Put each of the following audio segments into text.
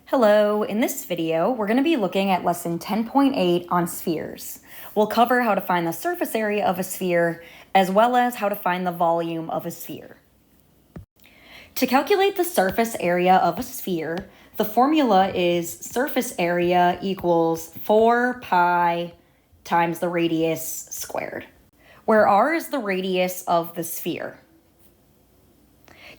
Hello, in this video, we're going to be looking at lesson 10.8 on spheres. We'll cover how to find the surface area of a sphere, as well as how to find the volume of a sphere. To calculate the surface area of a sphere, the formula is surface area equals 4 pi times the radius squared, where r is the radius of the sphere.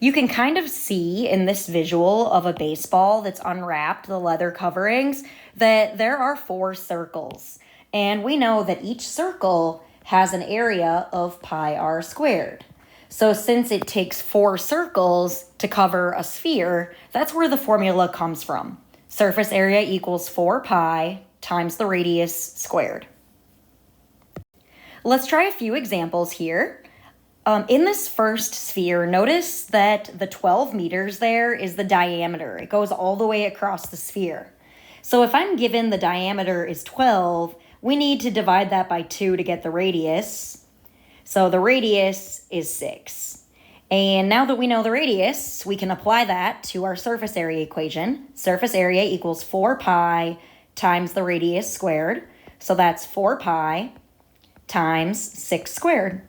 You can kind of see in this visual of a baseball that's unwrapped, the leather coverings, that there are 4 circles. And we know that each circle has an area of pi r squared. So since it takes 4 circles to cover a sphere, that's where the formula comes from. Surface area equals 4 pi times the radius squared. Let's try a few examples here. In this first sphere, notice that the 12 meters there is the diameter. It goes all the way across the sphere. So if I'm given the diameter is 12, we need to divide that by 2 to get the radius. So the radius is 6. And now that we know the radius, we can apply that to our surface area equation. Surface area equals 4 pi times the radius squared. So that's 4 pi times 6 squared.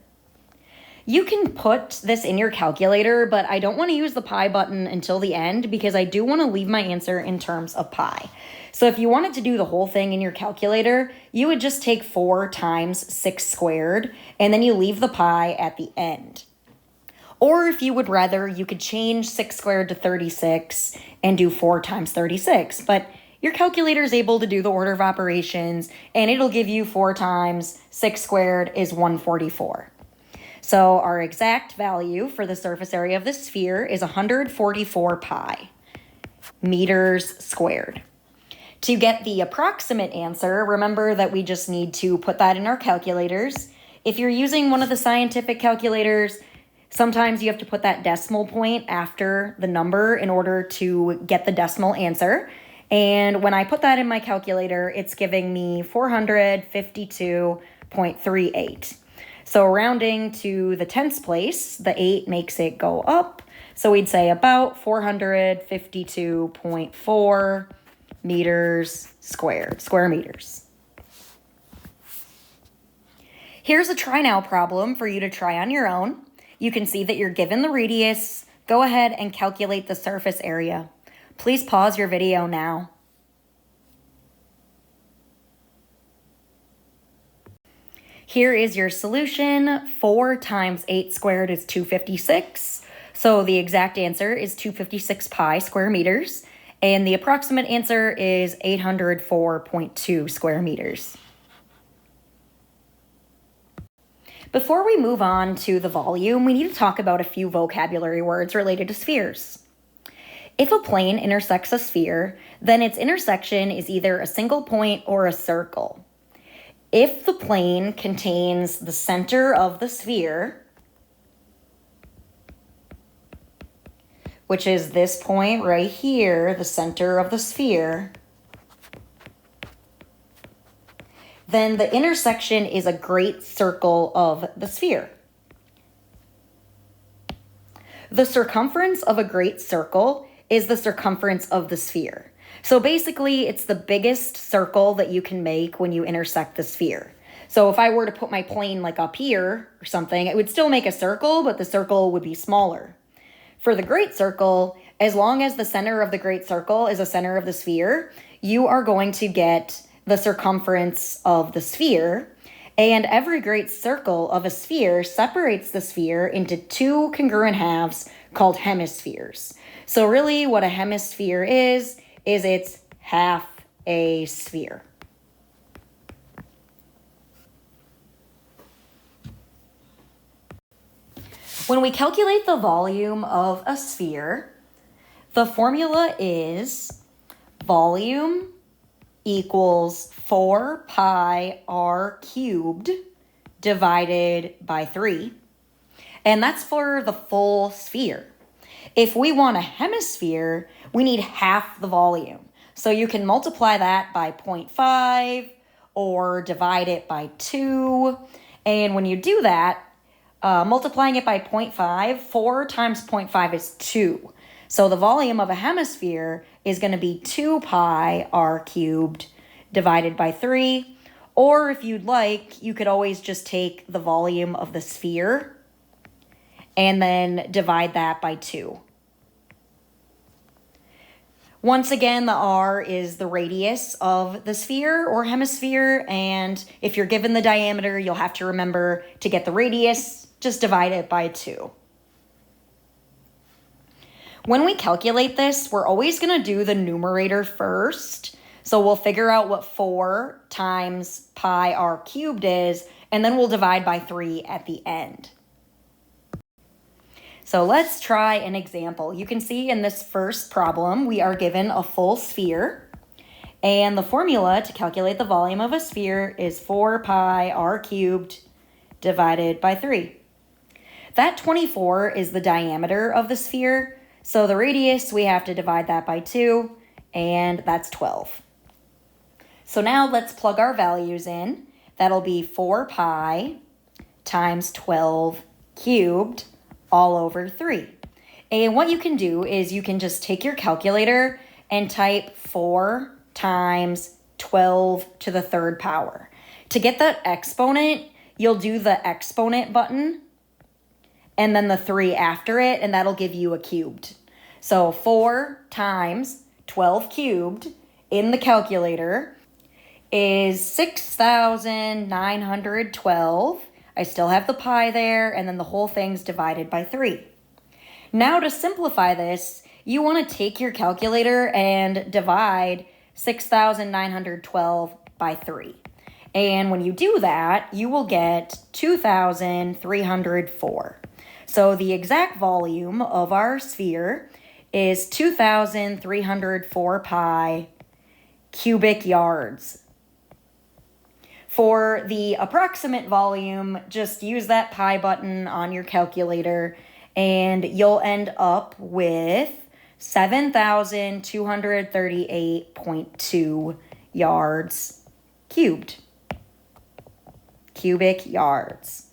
You can put this in your calculator, but I don't want to use the pi button until the end because I do want to leave my answer in terms of pi. So if you wanted to do the whole thing in your calculator, you would just take 4 times 6 squared, and then you leave the pi at the end. Or if you would rather, you could change 6 squared to 36 and do 4 times 36. But your calculator is able to do the order of operations, and it'll give you 4 times 6 squared is 144. So our exact value for the surface area of the sphere is 144 pi meters squared. To get the approximate answer, remember that we just need to put that in our calculators. If you're using one of the scientific calculators, sometimes you have to put that decimal point after the number in order to get the decimal answer. And when I put that in my calculator, it's giving me 452.38. So rounding to the tens place, the 8 makes it go up. So we'd say about 452.4 meters squared, square meters. Here's a try now problem for you to try on your own. You can see that you're given the radius. Go ahead and calculate the surface area. Please pause your video now. Here is your solution. 4 times 8 squared is 256. So the exact answer is 256 pi square meters. And the approximate answer is 804.2 square meters. Before we move on to the volume, we need to talk about a few vocabulary words related to spheres. If a plane intersects a sphere, then its intersection is either a single point or a circle. If the plane contains the center of the sphere, which is this point right here, the center of the sphere, then the intersection is a great circle of the sphere. The circumference of a great circle is the circumference of the sphere. So basically, it's the biggest circle that you can make when you intersect the sphere. So if I were to put my plane like up here or something, it would still make a circle, but the circle would be smaller. For the great circle, as long as the center of the great circle is the center of the sphere, you are going to get the circumference of the sphere. And every great circle of a sphere separates the sphere into 2 congruent halves called hemispheres. So really what a hemisphere is it's half a sphere. When we calculate the volume of a sphere, the formula is volume equals 4 pi r cubed divided by 3. And that's for the full sphere. If we want a hemisphere, we need half the volume. So you can multiply that by 0.5 or divide it by 2. And when you do that, multiplying it by 0.5, 4 times 0.5 is 2. So the volume of a hemisphere is going to be 2 pi r cubed divided by 3. Or if you'd like, you could always just take the volume of the sphere and then divide that by 2. Once again, the r is the radius of the sphere or hemisphere, and if you're given the diameter, you'll have to remember to get the radius, just divide it by 2. When we calculate this, we're always going to do the numerator first. So we'll figure out what 4 times pi r cubed is, and then we'll divide by 3 at the end. So let's try an example. You can see in this first problem, we are given a full sphere, and the formula to calculate the volume of a sphere is 4 pi r cubed divided by 3. That 24 is the diameter of the sphere, so the radius, we have to divide that by 2, and that's 12. So now let's plug our values in. That'll be 4 pi times 12 cubed all over 3. And what you can do is you can just take your calculator and type 4 times 12 to the third power. To get the exponent, you'll do the exponent button and then the 3 after it, and that'll give you a cubed. So 4 times 12 cubed in the calculator is 6,912. I still have the pi there, and then the whole thing's divided by 3. Now to simplify this, you want to take your calculator and divide 6,912 by 3. And when you do that, you will get 2,304. So the exact volume of our sphere is 2,304 pi cubic yards. For the approximate volume, just use that pi button on your calculator and you'll end up with 7,238.2 yards cubed. Cubic yards.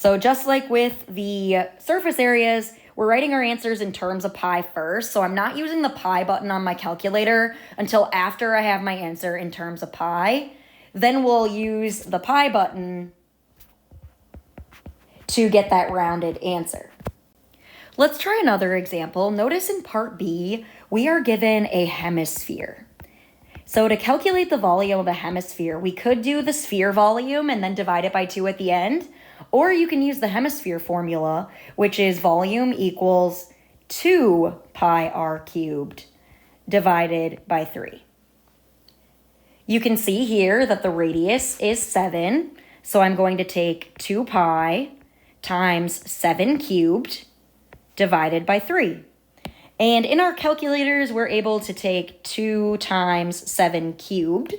So just like with the surface areas, we're writing our answers in terms of pi first, so I'm not using the pi button on my calculator until after I have my answer in terms of pi. Then we'll use the pi button to get that rounded answer. Let's try another example. Notice in part B, we are given a hemisphere. So to calculate the volume of a hemisphere, we could do the sphere volume and then divide it by 2 at the end. Or you can use the hemisphere formula, which is volume equals 2 pi r cubed divided by 3. You can see here that the radius is 7, so I'm going to take 2 pi times 7 cubed divided by 3. And in our calculators, we're able to take 2 times 7 cubed,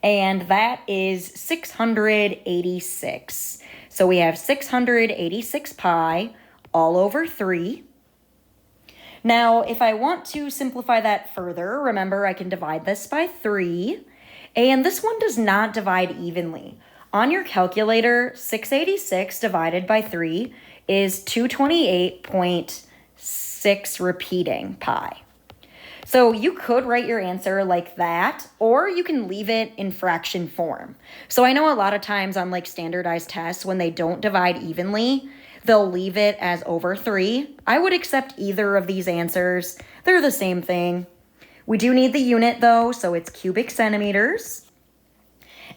and that is 686. So we have 686 pi all over 3. Now, if I want to simplify that further, remember I can divide this by 3. And this one does not divide evenly. On your calculator, 686 divided by 3 is 228.6 repeating pi. So you could write your answer like that, or you can leave it in fraction form. So I know a lot of times on like standardized tests, when they don't divide evenly, they'll leave it as over 3. I would accept either of these answers. They're the same thing. We do need the unit though, so it's cubic centimeters.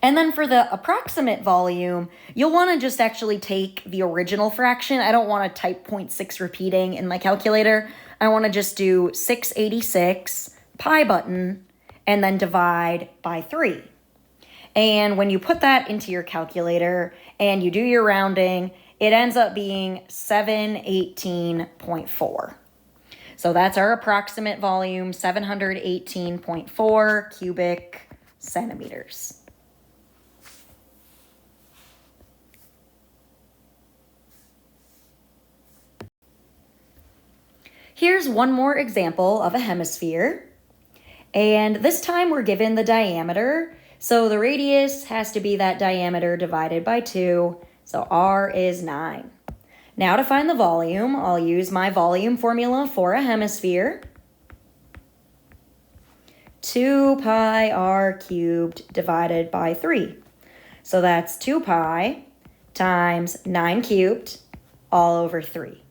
And then for the approximate volume, you'll want to just actually take the original fraction. I don't want to type 0.6 repeating in my calculator. I want to just do 686 pi button and then divide by 3. And when you put that into your calculator and you do your rounding, it ends up being 718.4. So that's our approximate volume, 718.4 cubic centimeters. Here's one more example of a hemisphere. And this time we're given the diameter. So the radius has to be that diameter divided by 2. So r is 9. Now to find the volume, I'll use my volume formula for a hemisphere. 2 pi r cubed divided by 3. So that's 2 pi times 9 cubed all over 3.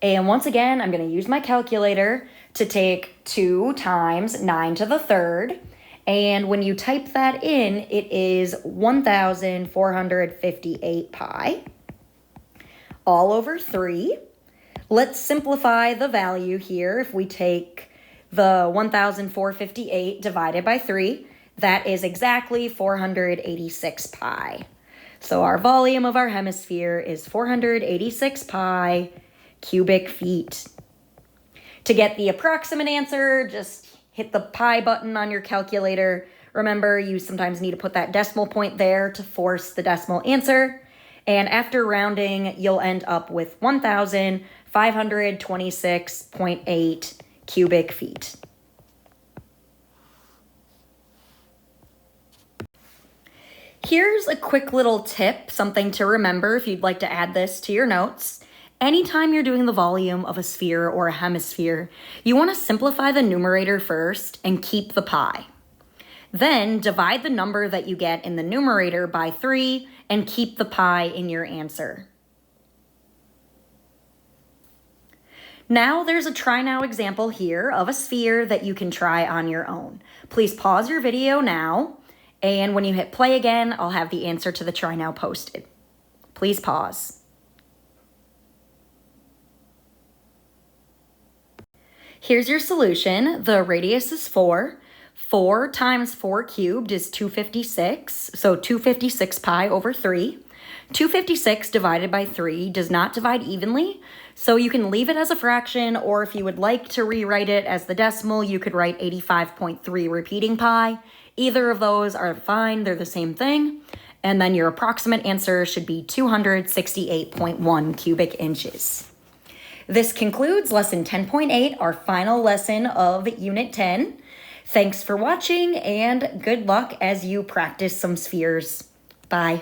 And once again, I'm going to use my calculator to take 2 times 9 to the third. And when you type that in, it is 1,458 pi all over 3. Let's simplify the value here. If we take the 1,458 divided by 3, that is exactly 486 pi. So our volume of our hemisphere is 486 pi cubic feet. To get the approximate answer, just hit the pi button on your calculator. Remember, you sometimes need to put that decimal point there to force the decimal answer. And after rounding, you'll end up with 1,526.8 cubic feet. Here's a quick little tip, something to remember if you'd like to add this to your notes. Anytime you're doing the volume of a sphere or a hemisphere, you want to simplify the numerator first and keep the pi. Then divide the number that you get in the numerator by 3 and keep the pi in your answer. Now there's a try now example here of a sphere that you can try on your own. Please pause your video now, and when you hit play again, I'll have the answer to the try now posted. Please pause. Here's your solution. The radius is 4. 4 times 4 cubed is 256, so 256 pi over 3. 256 divided by 3 does not divide evenly, so you can leave it as a fraction, or if you would like to rewrite it as the decimal, you could write 85.3 repeating pi. Either of those are fine, they're the same thing. And then your approximate answer should be 268.1 cubic inches. This concludes lesson 10.8, our final lesson of Unit 10. Thanks for watching, and good luck as you practice some spheres. Bye.